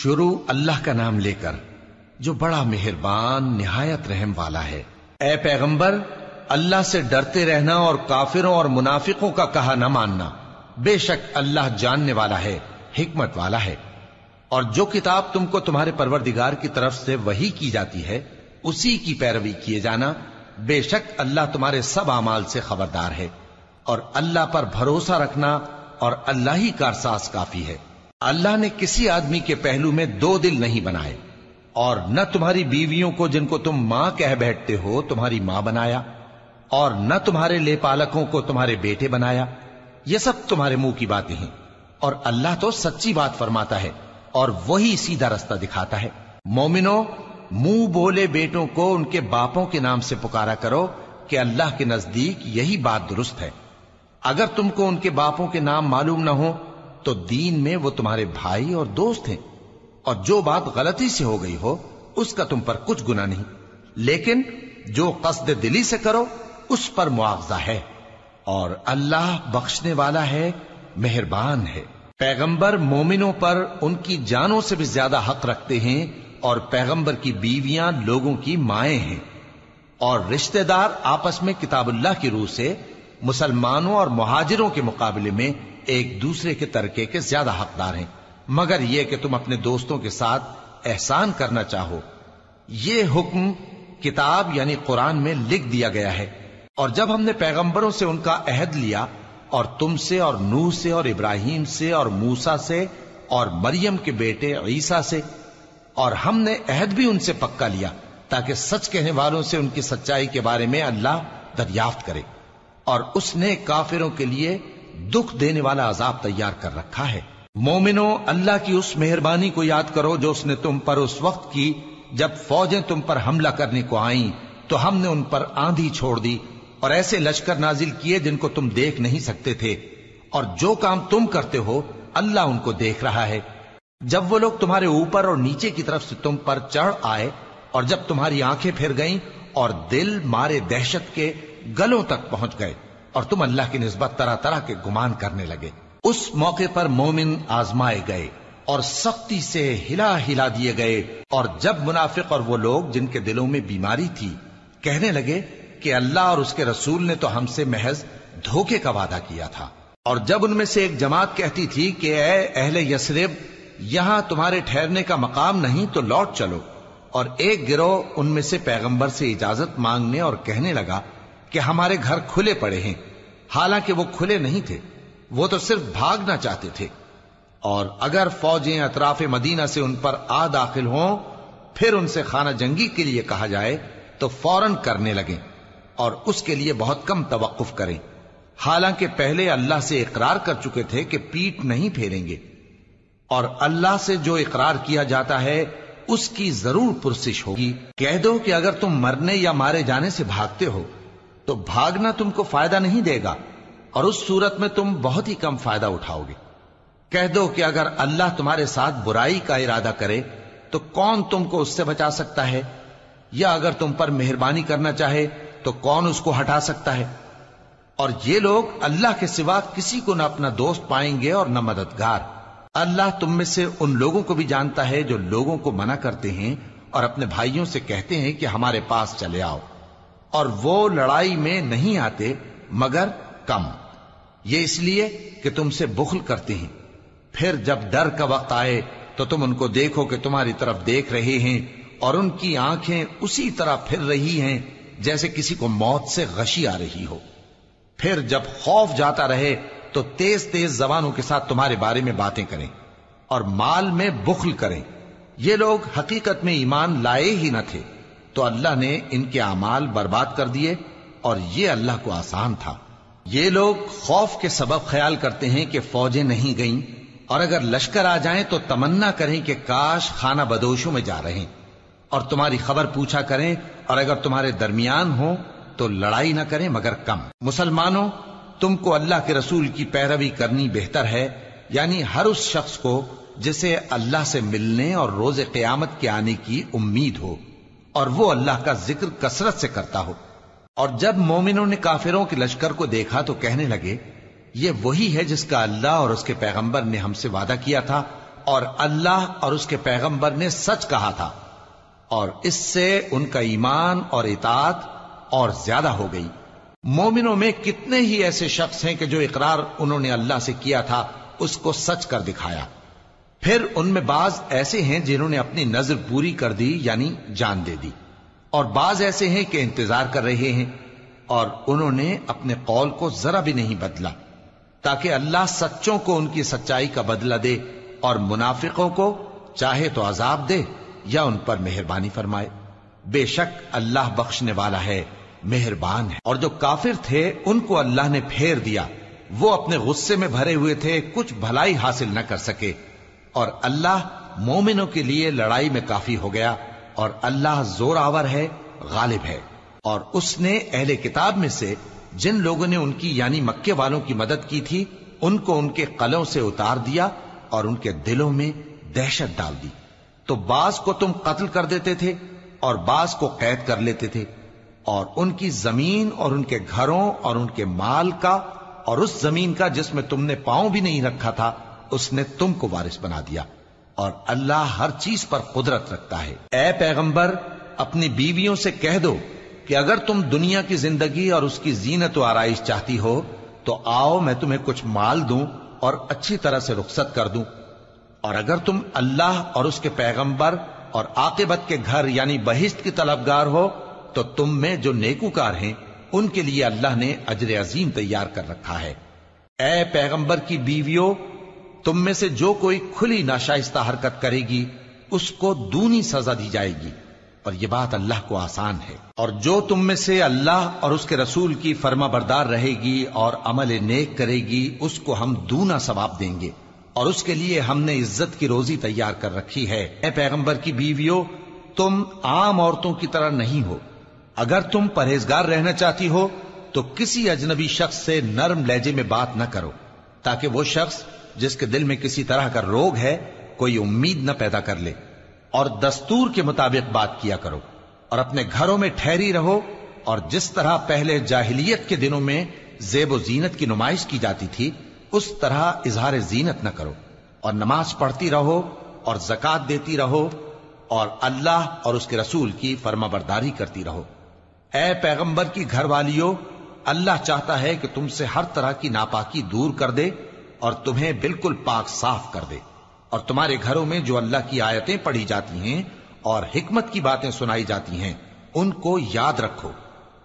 شروع اللہ کا نام لے کر جو بڑا مہربان نہایت رحم والا ہے۔ اے پیغمبر، اللہ سے ڈرتے رہنا اور کافروں اور منافقوں کا کہا نہ ماننا، بے شک اللہ جاننے والا ہے، حکمت والا ہے۔ اور جو کتاب تم کو تمہارے پروردگار کی طرف سے وحی کی جاتی ہے اسی کی پیروی کیے جانا، بے شک اللہ تمہارے سب اعمال سے خبردار ہے۔ اور اللہ پر بھروسہ رکھنا اور اللہ ہی کارساز کافی ہے۔ اللہ نے کسی آدمی کے پہلو میں دو دل نہیں بنائے، اور نہ تمہاری بیویوں کو جن کو تم ماں کہہ بیٹھتے ہو تمہاری ماں بنایا، اور نہ تمہارے لے پالکوں کو تمہارے بیٹے بنایا۔ یہ سب تمہارے منہ کی باتیں ہیں، اور اللہ تو سچی بات فرماتا ہے اور وہی سیدھا رستہ دکھاتا ہے۔ مومنو، منہ بولے بیٹوں کو ان کے باپوں کے نام سے پکارا کرو کہ اللہ کے نزدیک یہی بات درست ہے۔ اگر تم کو ان کے باپوں کے نام معلوم نہ ہو تو دین میں وہ تمہارے بھائی اور دوست ہیں، اور جو بات غلطی سے ہو گئی ہو اس کا تم پر کچھ گناہ نہیں، لیکن جو قصد دلی سے کرو اس پر معاوضہ ہے، اور اللہ بخشنے والا ہے، مہربان ہے۔ پیغمبر مومنوں پر ان کی جانوں سے بھی زیادہ حق رکھتے ہیں، اور پیغمبر کی بیویاں لوگوں کی مائیں ہیں، اور رشتہ دار آپس میں کتاب اللہ کی روح سے مسلمانوں اور مہاجروں کے مقابلے میں ایک دوسرے کے ترکے کے زیادہ حقدار ہیں، مگر یہ کہ تم اپنے دوستوں کے ساتھ احسان کرنا چاہو۔ یہ حکم کتاب یعنی قرآن میں لکھ دیا گیا ہے۔ اور جب ہم نے پیغمبروں سے ان کا عہد لیا، اور تم سے اور نوح سے اور ابراہیم سے اور موسیٰ سے اور مریم کے بیٹے عیسیٰ سے، اور ہم نے عہد بھی ان سے پکا لیا تاکہ سچ کہنے والوں سے ان کی سچائی کے بارے میں اللہ دریافت کرے، اور اس نے کافروں کے لیے دکھ دینے والا عذاب تیار کر رکھا ہے۔ مومنو، اللہ کی اس مہربانی کو یاد کرو جو اس نے تم پر اس وقت کی جب فوجیں تم پر حملہ کرنے کو آئیں تو ہم نے ان پر آندھی چھوڑ دی اور ایسے لشکر نازل کیے جن کو تم دیکھ نہیں سکتے تھے، اور جو کام تم کرتے ہو اللہ ان کو دیکھ رہا ہے۔ جب وہ لوگ تمہارے اوپر اور نیچے کی طرف سے تم پر چڑھ آئے، اور جب تمہاری آنکھیں پھر گئیں اور دل مارے دہشت کے گلوں تک پہنچ گئے، اور تم اللہ کی نسبت طرح طرح کے گمان کرنے لگے، اس موقع پر مومن آزمائے گئے اور سختی سے ہلا ہلا دیے گئے۔ اور جب منافق اور وہ لوگ جن کے دلوں میں بیماری تھی کہنے لگے کہ اللہ اور اس کے رسول نے تو ہم سے محض دھوکے کا وعدہ کیا تھا، اور جب ان میں سے ایک جماعت کہتی تھی کہ اے اہل یثرب، یہاں تمہارے ٹھہرنے کا مقام نہیں تو لوٹ چلو، اور ایک گروہ ان میں سے پیغمبر سے اجازت مانگنے اور کہنے لگا کہ ہمارے گھر کھلے پڑے ہیں، حالانکہ وہ کھلے نہیں تھے، وہ تو صرف بھاگنا چاہتے تھے۔ اور اگر فوجیں اطراف مدینہ سے ان پر آ داخل ہوں، پھر ان سے خانہ جنگی کے لیے کہا جائے تو فوراً کرنے لگیں، اور اس کے لیے بہت کم توقف کریں، حالانکہ پہلے اللہ سے اقرار کر چکے تھے کہ پیٹ نہیں پھیریں گے، اور اللہ سے جو اقرار کیا جاتا ہے اس کی ضرور پرسش ہوگی۔ کہہ دو کہ اگر تم مرنے یا مارے جانے سے بھاگتے ہو تو بھاگنا تم کو فائدہ نہیں دے گا، اور اس صورت میں تم بہت ہی کم فائدہ اٹھاؤ گے۔ کہہ دو کہ اگر اللہ تمہارے ساتھ برائی کا ارادہ کرے تو کون تم کو اس سے بچا سکتا ہے، یا اگر تم پر مہربانی کرنا چاہے تو کون اس کو ہٹا سکتا ہے۔ اور یہ لوگ اللہ کے سوا کسی کو نہ اپنا دوست پائیں گے اور نہ مددگار۔ اللہ تم میں سے ان لوگوں کو بھی جانتا ہے جو لوگوں کو منع کرتے ہیں اور اپنے بھائیوں سے کہتے ہیں کہ ہمارے پاس چلے آؤ، اور وہ لڑائی میں نہیں آتے مگر کم، یہ اس لیے کہ تم سے بخل کرتے ہیں۔ پھر جب ڈر کا وقت آئے تو تم ان کو دیکھو کہ تمہاری طرف دیکھ رہے ہیں، اور ان کی آنکھیں اسی طرح پھر رہی ہیں جیسے کسی کو موت سے غشی آ رہی ہو۔ پھر جب خوف جاتا رہے تو تیز تیز زبانوں کے ساتھ تمہارے بارے میں باتیں کریں اور مال میں بخل کریں۔ یہ لوگ حقیقت میں ایمان لائے ہی نہ تھے، تو اللہ نے ان کے اعمال برباد کر دیے، اور یہ اللہ کو آسان تھا۔ یہ لوگ خوف کے سبب خیال کرتے ہیں کہ فوجیں نہیں گئیں، اور اگر لشکر آ جائیں تو تمنا کریں کہ کاش خانہ بدوشوں میں جا رہے ہیں، اور تمہاری خبر پوچھا کریں، اور اگر تمہارے درمیان ہوں تو لڑائی نہ کریں مگر کم۔ مسلمانوں، تم کو اللہ کے رسول کی پیروی کرنی بہتر ہے، یعنی ہر اس شخص کو جسے اللہ سے ملنے اور روز قیامت کے آنے کی امید ہو، اور وہ اللہ کا ذکر کثرت سے کرتا ہو۔ اور جب مومنوں نے کافروں کے لشکر کو دیکھا تو کہنے لگے، یہ وہی ہے جس کا اللہ اور اس کے پیغمبر نے ہم سے وعدہ کیا تھا، اور اللہ اور اس کے پیغمبر نے سچ کہا تھا، اور اس سے ان کا ایمان اور اطاعت اور زیادہ ہو گئی۔ مومنوں میں کتنے ہی ایسے شخص ہیں کہ جو اقرار انہوں نے اللہ سے کیا تھا اس کو سچ کر دکھایا۔ پھر ان میں بعض ایسے ہیں جنہوں نے اپنی نظر پوری کر دی، یعنی جان دے دی، اور بعض ایسے ہیں کہ انتظار کر رہے ہیں، اور انہوں نے اپنے قول کو ذرا بھی نہیں بدلا، تاکہ اللہ سچوں کو ان کی سچائی کا بدلہ دے اور منافقوں کو چاہے تو عذاب دے یا ان پر مہربانی فرمائے۔ بے شک اللہ بخشنے والا ہے، مہربان ہے۔ اور جو کافر تھے ان کو اللہ نے پھیر دیا، وہ اپنے غصے میں بھرے ہوئے تھے، کچھ بھلائی حاصل نہ کر سکے، اور اللہ مومنوں کے لیے لڑائی میں کافی ہو گیا، اور اللہ زور آور ہے، غالب ہے۔ اور اس نے اہل کتاب میں سے جن لوگوں نے ان کی یعنی مکے والوں کی مدد کی تھی ان کو ان کے قلعوں سے اتار دیا اور ان کے دلوں میں دہشت ڈال دی، تو بعض کو تم قتل کر دیتے تھے اور بعض کو قید کر لیتے تھے، اور ان کی زمین اور ان کے گھروں اور ان کے مال کا اور اس زمین کا جس میں تم نے پاؤں بھی نہیں رکھا تھا اس نے تم کو وارث بنا دیا، اور اللہ ہر چیز پر قدرت رکھتا ہے۔ اے پیغمبر، اپنی بیویوں سے کہہ دو کہ اگر تم دنیا کی زندگی اور اس کی زینت و آرائش چاہتی ہو تو آؤ میں تمہیں کچھ مال دوں اور اچھی طرح سے رخصت کر دوں، اور اگر تم اللہ اور اس کے پیغمبر اور عاقبت کے گھر یعنی بہشت کی طلبگار ہو تو تم میں جو نیکوکار ہیں ان کے لیے اللہ نے اجر عظیم تیار کر رکھا ہے۔ اے پیغمبر کی بیویوں، تم میں سے جو کوئی کھلی ناشائستہ حرکت کرے گی اس کو دونی سزا دی جائے گی، اور یہ بات اللہ کو آسان ہے۔ اور جو تم میں سے اللہ اور اس کے رسول کی فرما بردار رہے گی اور عمل نیک کرے گی اس کو ہم دونا ثواب دیں گے، اور اس کے لیے ہم نے عزت کی روزی تیار کر رکھی ہے۔ اے پیغمبر کی بیویوں، تم عام عورتوں کی طرح نہیں ہو، اگر تم پرہیزگار رہنا چاہتی ہو تو کسی اجنبی شخص سے نرم لہجے میں بات نہ کرو، تاکہ وہ شخص جس کے دل میں کسی طرح کا روگ ہے کوئی امید نہ پیدا کر لے، اور دستور کے مطابق بات کیا کرو، اور اپنے گھروں میں ٹھہری رہو، اور جس طرح پہلے جاہلیت کے دنوں میں زیب و زینت کی نمائش کی جاتی تھی اس طرح اظہار زینت نہ کرو، اور نماز پڑھتی رہو اور زکوٰۃ دیتی رہو، اور اللہ اور اس کے رسول کی فرما برداری کرتی رہو۔ اے پیغمبر کی گھر والیوں، اللہ چاہتا ہے کہ تم سے ہر طرح کی ناپاکی دور کر دے اور تمہیں بالکل پاک صاف کر دے، اور تمہارے گھروں میں جو اللہ کی آیتیں پڑھی جاتی ہیں اور حکمت کی باتیں سنائی جاتی ہیں ان کو یاد رکھو،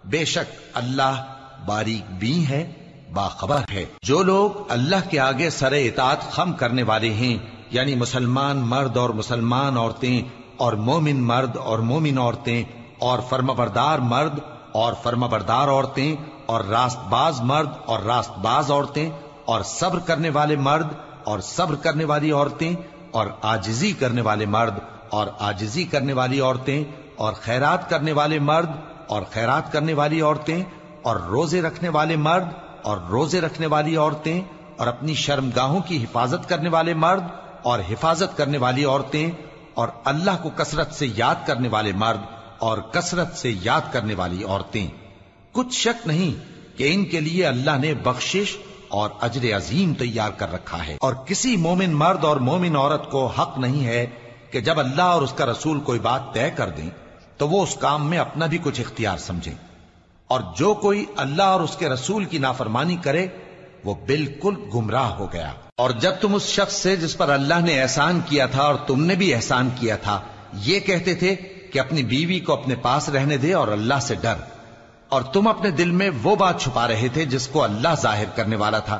بے شک اللہ باریک بین ہے، باخبر ہے۔ جو لوگ اللہ کے آگے سر اطاعت خم کرنے والے ہیں، یعنی مسلمان مرد اور مسلمان عورتیں اور مومن مرد اور مومن عورتیں اور فرمانبردار مرد اور فرمانبردار عورتیں اور راست باز مرد اور راست باز عورتیں اور صبر کرنے والے مرد اور صبر کرنے والی عورتیں اور عاجزی کرنے والے مرد اور عاجزی کرنے والی عورتیں اور خیرات کرنے والے مرد اور خیرات کرنے والی عورتیں اور روزے رکھنے والے مرد اور روزے رکھنے والی عورتیں اور اپنی شرمگاہوں کی حفاظت کرنے والے مرد اور حفاظت کرنے والی عورتیں اور اللہ کو کثرت سے یاد کرنے والے مرد اور کثرت سے یاد کرنے والی عورتیں۔ کچھ شک نہیں کہ ان کے لیے اللہ نے بخشش اور اجر عظیم تیار کر رکھا ہے۔ اور کسی مومن مرد اور مومن عورت کو حق نہیں ہے کہ جب اللہ اور اس کا رسول کوئی بات طے کر دیں تو وہ اس کام میں اپنا بھی کچھ اختیار سمجھیں، اور جو کوئی اللہ اور اس کے رسول کی نافرمانی کرے وہ بالکل گمراہ ہو گیا۔ اور جب تم اس شخص سے جس پر اللہ نے احسان کیا تھا اور تم نے بھی احسان کیا تھا یہ کہتے تھے کہ اپنی بیوی کو اپنے پاس رہنے دے اور اللہ سے ڈر، اور تم اپنے دل میں وہ بات چھپا رہے تھے جس کو اللہ ظاہر کرنے والا تھا،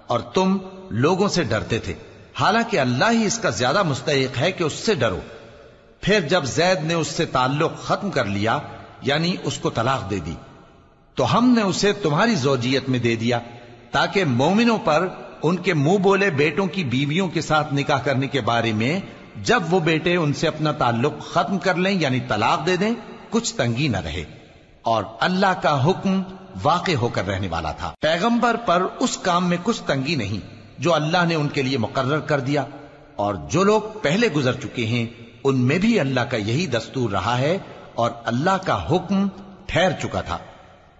اور تم لوگوں سے ڈرتے تھے، حالانکہ اللہ ہی اس کا زیادہ مستحق ہے کہ اس سے ڈرو۔ پھر جب زید نے اس سے تعلق ختم کر لیا یعنی اس کو طلاق دے دی تو ہم نے اسے تمہاری زوجیت میں دے دیا تاکہ مومنوں پر ان کے منہ بولے بیٹوں کی بیویوں کے ساتھ نکاح کرنے کے بارے میں جب وہ بیٹے ان سے اپنا تعلق ختم کر لیں یعنی طلاق دے دیں کچھ تنگی نہ رہے، اور اللہ کا حکم واقع ہو کر رہنے والا تھا۔ پیغمبر پر اس کام میں کچھ تنگی نہیں جو اللہ نے ان کے لیے مقرر کر دیا، اور جو لوگ پہلے گزر چکے ہیں ان میں بھی اللہ کا یہی دستور رہا ہے، اور اللہ کا حکم ٹھہر چکا تھا،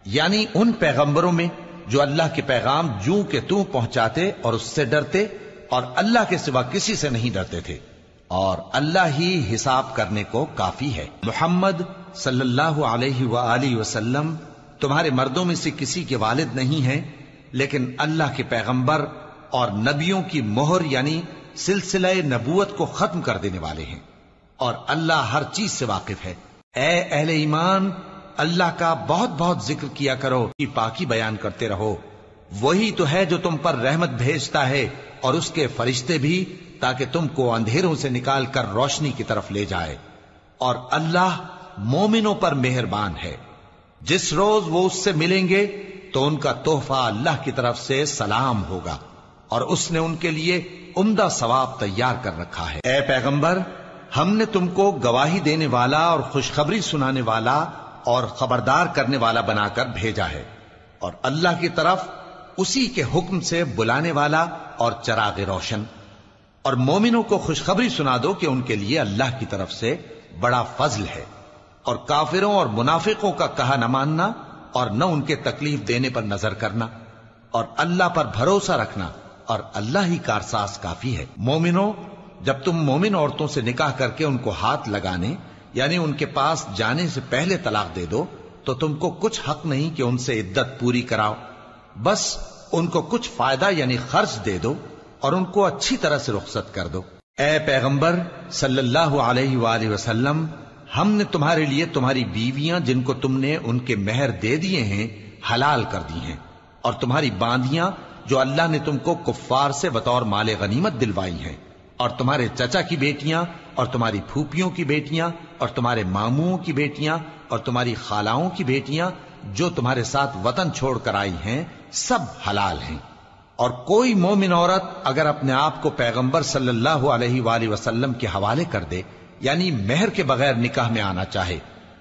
یعنی ان پیغمبروں میں جو اللہ کے پیغام جوں کہ توں پہنچاتے اور اس سے ڈرتے اور اللہ کے سوا کسی سے نہیں ڈرتے تھے، اور اللہ ہی حساب کرنے کو کافی ہے۔ محمد صلی اللہ علیہ وآلہ وسلم تمہارے مردوں میں سے کسی کے والد نہیں ہیں، لیکن اللہ کے پیغمبر اور نبیوں کی مہر یعنی سلسلہ نبوت کو ختم کر دینے والے ہیں، اور اللہ ہر چیز سے واقف ہے۔ اے اہل ایمان، اللہ کا بہت بہت ذکر کیا کرو، کی پاکی بیان کرتے رہو، وہی تو ہے جو تم پر رحمت بھیجتا ہے اور اس کے فرشتے بھی، تاکہ تم کو اندھیروں سے نکال کر روشنی کی طرف لے جائے، اور اللہ مومنوں پر مہربان ہے۔ جس روز وہ اس سے ملیں گے تو ان کا تحفہ اللہ کی طرف سے سلام ہوگا، اور اس نے ان کے لیے عمدہ ثواب تیار کر رکھا ہے۔ اے پیغمبر، ہم نے تم کو گواہی دینے والا اور خوشخبری سنانے والا اور خبردار کرنے والا بنا کر بھیجا ہے، اور اللہ کی طرف اسی کے حکم سے بلانے والا اور چراغ روشن۔ اور مومنوں کو خوشخبری سنا دو کہ ان کے لیے اللہ کی طرف سے بڑا فضل ہے، اور کافروں اور منافقوں کا کہا نہ ماننا اور نہ ان کے تکلیف دینے پر نظر کرنا، اور اللہ پر بھروسہ رکھنا، اور اللہ ہی کارساز کافی ہے۔ مومنوں، جب تم مومن عورتوں سے نکاح کر کے ان کو ہاتھ لگانے یعنی ان کے پاس جانے سے پہلے طلاق دے دو تو تم کو کچھ حق نہیں کہ ان سے عدت پوری کراؤ، بس ان کو کچھ فائدہ یعنی خرچ دے دو اور ان کو اچھی طرح سے رخصت کر دو۔ اے پیغمبر صلی اللہ علیہ وآلہ وسلم، ہم نے تمہارے لیے تمہاری بیویاں جن کو تم نے ان کے مہر دے دیے ہیں حلال کر دی ہیں، اور تمہاری باندیاں جو اللہ نے تم کو کفار سے بطور مال غنیمت دلوائی ہیں، اور تمہارے چچا کی بیٹیاں اور تمہاری پھوپھیوں کی بیٹیاں اور تمہارے ماموں کی بیٹیاں اور تمہاری خالاؤں کی بیٹیاں جو تمہارے ساتھ وطن چھوڑ کر آئی ہیں، سب حلال ہیں۔ اور کوئی مومن عورت اگر اپنے آپ کو پیغمبر صلی اللہ علیہ وآلہ وسلم کے حوالے کر دے یعنی مہر کے بغیر نکاح میں آنا چاہے،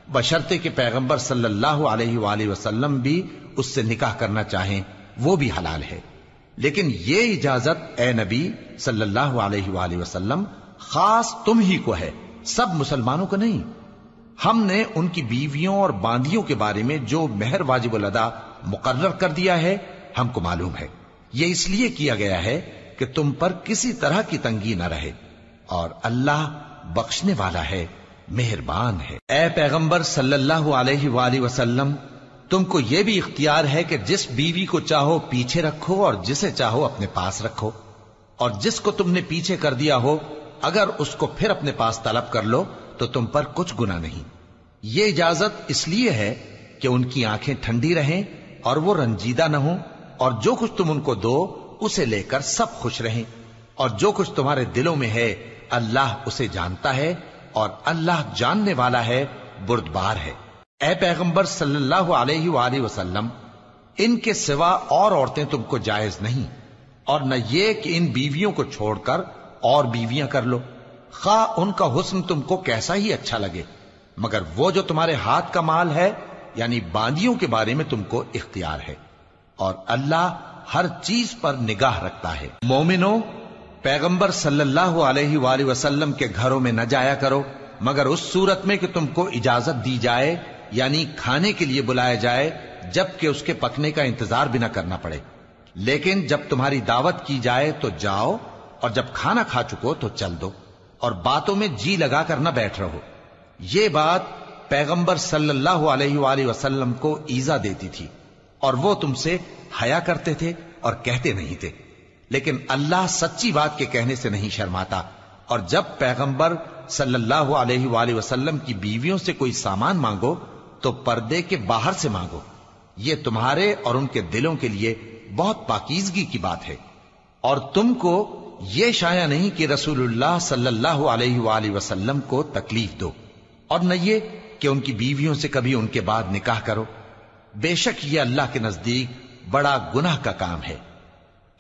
بشرطے کہ پیغمبر صلی اللہ علیہ وآلہ وسلم بھی اس سے نکاح کرنا چاہیں، وہ بھی حلال ہے۔ لیکن یہ اجازت اے نبی صلی اللہ علیہ وآلہ وسلم خاص تم ہی کو ہے، سب مسلمانوں کو نہیں۔ ہم نے ان کی بیویوں اور باندیوں کے بارے میں جو مہر واجب الادا مقرر کر دیا ہے ہم کو معلوم ہے، یہ اس لیے کیا گیا ہے کہ تم پر کسی طرح کی تنگی نہ رہے، اور اللہ بخشنے والا ہے، مہربان ہے۔ اے پیغمبر صلی اللہ علیہ وآلہ وسلم، تم کو یہ بھی اختیار ہے کہ جس بیوی کو چاہو پیچھے رکھو اور جسے چاہو اپنے پاس رکھو، اور جس کو تم نے پیچھے کر دیا ہو اگر اس کو پھر اپنے پاس طلب کر لو تو تم پر کچھ گناہ نہیں۔ یہ اجازت اس لیے ہے کہ ان کی آنکھیں ٹھنڈی رہیں اور وہ رنجیدہ نہ ہوں، اور جو کچھ تم ان کو دو اسے لے کر سب خوش رہیں، اور جو کچھ تمہارے دلوں میں ہے اللہ اسے جانتا ہے، اور اللہ جاننے والا ہے، بردبار ہے۔ اے پیغمبر صلی اللہ علیہ وآلہ وسلم، ان کے سوا اور عورتیں تم کو جائز نہیں، اور نہ یہ کہ ان بیویوں کو چھوڑ کر اور بیویاں کر لو، خواہ ان کا حسن تم کو کیسا ہی اچھا لگے، مگر وہ جو تمہارے ہاتھ کا مال ہے یعنی باندیوں کے بارے میں تم کو اختیار ہے، اور اللہ ہر چیز پر نگاہ رکھتا ہے۔ مومنوں، پیغمبر صلی اللہ علیہ وآلہ وسلم کے گھروں میں نہ جایا کرو مگر اس صورت میں کہ تم کو اجازت دی جائے یعنی کھانے کے لیے بلایا جائے جبکہ اس کے پکنے کا انتظار بھی نہ کرنا پڑے، لیکن جب تمہاری دعوت کی جائے تو جاؤ، اور جب کھانا کھا چکو تو چل دو، اور باتوں میں جی لگا کر نہ بیٹھ رہو۔ یہ بات پیغمبر صلی اللہ علیہ وآلہ وسلم کو ایذا دیتی تھی، اور وہ تم سے حیا کرتے تھے اور کہتے نہیں تھے، لیکن اللہ سچی بات کے کہنے سے نہیں شرماتا، اور جب پیغمبر صلی اللہ علیہ وآلہ وسلم کی بیویوں سے کوئی سامان مانگو تو پردے کے باہر سے مانگو، یہ تمہارے اور ان کے دلوں کے لیے بہت پاکیزگی کی بات ہے۔ اور تم کو یہ شایع نہیں کہ رسول اللہ صلی اللہ علیہ وآلہ وسلم کو تکلیف دو، اور نہ یہ کہ ان کی بیویوں سے کبھی ان کے بعد نکاح کرو، بے شک یہ اللہ کے نزدیک بڑا گناہ کا کام ہے۔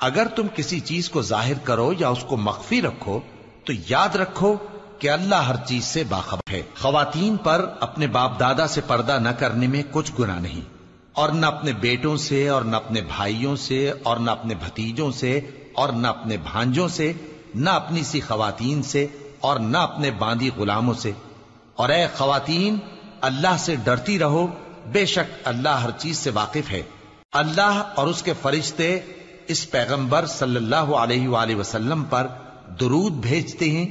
اگر تم کسی چیز کو ظاہر کرو یا اس کو مخفی رکھو تو یاد رکھو کہ اللہ ہر چیز سے باخبر ہے۔ خواتین پر اپنے باپ دادا سے پردہ نہ کرنے میں کچھ گناہ نہیں، اور نہ اپنے بیٹوں سے اور نہ اپنے بھائیوں سے اور نہ اپنے بھتیجوں سے اور نہ اپنے بھانجوں سے، نہ اپنی سی خواتین سے اور نہ اپنے باندی غلاموں سے۔ اور اے خواتین، اللہ سے ڈرتی رہو، بے شک اللہ ہر چیز سے واقف ہے۔ اللہ اور اس کے فرشتے اس پیغمبر صلی اللہ علیہ وآلہ وسلم پر درود بھیجتے ہیں،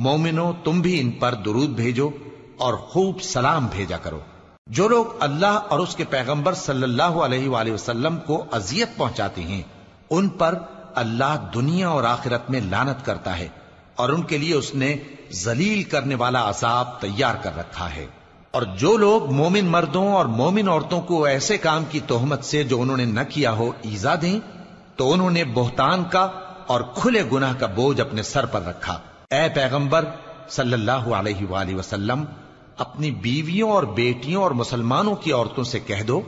مومنو تم بھی ان پر درود بھیجو اور خوب سلام بھیجا کرو۔ جو لوگ اللہ اور اس کے پیغمبر صلی اللہ علیہ وآلہ وسلم کو اذیت پہنچاتے ہیں ان پر اللہ دنیا اور آخرت میں لعنت کرتا ہے، اور ان کے لیے اس نے ذلیل کرنے والا عذاب تیار کر رکھا ہے۔ اور جو لوگ مومن مردوں اور مومن عورتوں کو ایسے کام کی تہمت سے جو انہوں نے نہ کیا ہو ایذا دیں تو انہوں نے بہتان کا اور کھلے گناہ کا بوجھ اپنے سر پر رکھا۔ اے پیغمبر صلی اللہ علیہ وآلہ وسلم، اپنی بیویوں اور بیٹیوں اور مسلمانوں کی عورتوں سے کہہ دو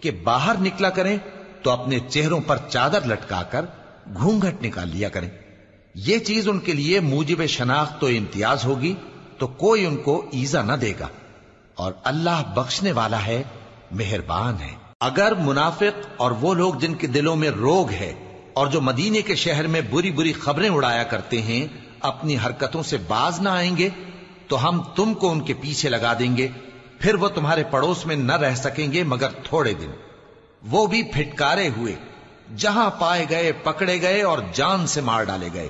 کہ باہر نکلا کریں تو اپنے چہروں پر چادر لٹکا کر گھونگھٹ نکال لیا کریں۔ یہ چیز ان کے لیے موجب شناخت و امتیاز ہوگی تو کوئی ان کو ایذا نہ دے گا، اور اللہ بخشنے والا ہے، مہربان ہے۔ اگر منافق اور وہ لوگ جن کے دلوں میں روگ ہے اور جو مدینے کے شہر میں بری بری خبریں اڑایا کرتے ہیں اپنی حرکتوں سے باز نہ آئیں گے تو ہم تم کو ان کے پیچھے لگا دیں گے، پھر وہ تمہارے پڑوس میں نہ رہ سکیں گے مگر تھوڑے دن، وہ بھی پھٹکارے ہوئے، جہاں پائے گئے پکڑے گئے اور جان سے مار ڈالے گئے۔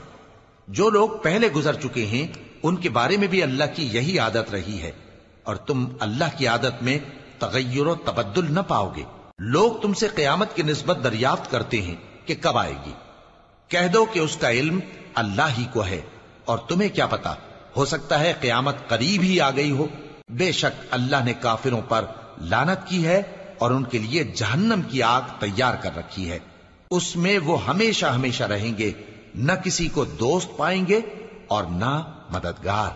جو لوگ پہلے گزر چکے ہیں ان کے بارے میں بھی اللہ کی یہی عادت رہی ہے، اور تم اللہ کی عادت میں تغیر و تبدل نہ پاؤ گے۔ لوگ تم سے قیامت کی نسبت دریافت کرتے ہیں کہ کب آئے گی، کہہ دو کہ اس کا علم اللہ ہی کو ہے، اور تمہیں کیا پتا، ہو سکتا ہے قیامت قریب ہی آ گئی ہو۔ بے شک اللہ نے کافروں پر لعنت کی ہے اور ان کے لیے جہنم کی آگ تیار کر رکھی ہے، اس میں وہ ہمیشہ ہمیشہ رہیں گے، نہ کسی کو دوست پائیں گے اور نہ مددگار۔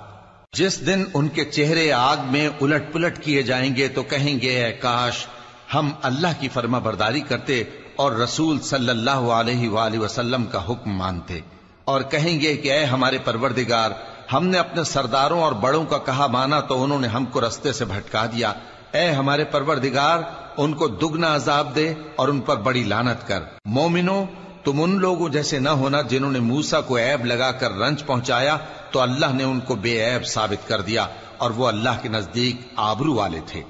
جس دن ان کے چہرے آگ میں الٹ پلٹ کیے جائیں گے تو کہیں گے اے کاش ہم اللہ کی فرما برداری کرتے اور رسول صلی اللہ علیہ وآلہ وسلم کا حکم مانتے، اور کہیں گے کہ اے ہمارے پروردگار، ہم نے اپنے سرداروں اور بڑوں کا کہا مانا تو انہوں نے ہم کو رستے سے بھٹکا دیا۔ اے ہمارے پروردگار، ان کو دگنا عذاب دے اور ان پر بڑی لعنت کر۔ مومنو تم ان لوگوں جیسے نہ ہونا جنہوں نے موسیٰ کو عیب لگا کر رنج پہنچایا تو اللہ نے ان کو بے عیب ثابت کر دیا، اور وہ اللہ کے نزدیک آبرو والے تھے۔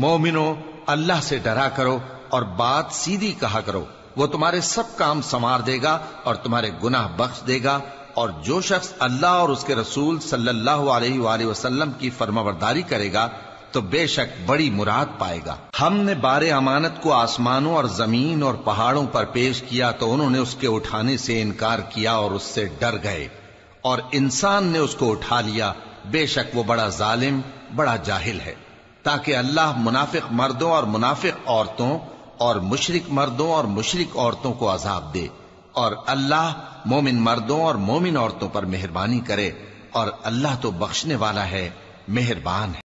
مومنو اللہ سے ڈرا کرو اور بات سیدھی کہا کرو، وہ تمہارے سب کام سنوار دے گا اور تمہارے گناہ بخش دے گا، اور جو شخص اللہ اور اس کے رسول صلی اللہ علیہ وآلہ وسلم کی فرمانبرداری کرے گا تو بے شک بڑی مراد پائے گا۔ ہم نے بار امانت کو آسمانوں اور زمین اور پہاڑوں پر پیش کیا تو انہوں نے اس کے اٹھانے سے انکار کیا اور اس سے ڈر گئے، اور انسان نے اس کو اٹھا لیا، بے شک وہ بڑا ظالم، بڑا جاہل ہے۔ تاکہ اللہ منافق مردوں اور منافق عورتوں اور مشرک مردوں اور مشرک عورتوں کو عذاب دے، اور اللہ مومن مردوں اور مومن عورتوں پر مہربانی کرے، اور اللہ تو بخشنے والا ہے، مہربان ہے۔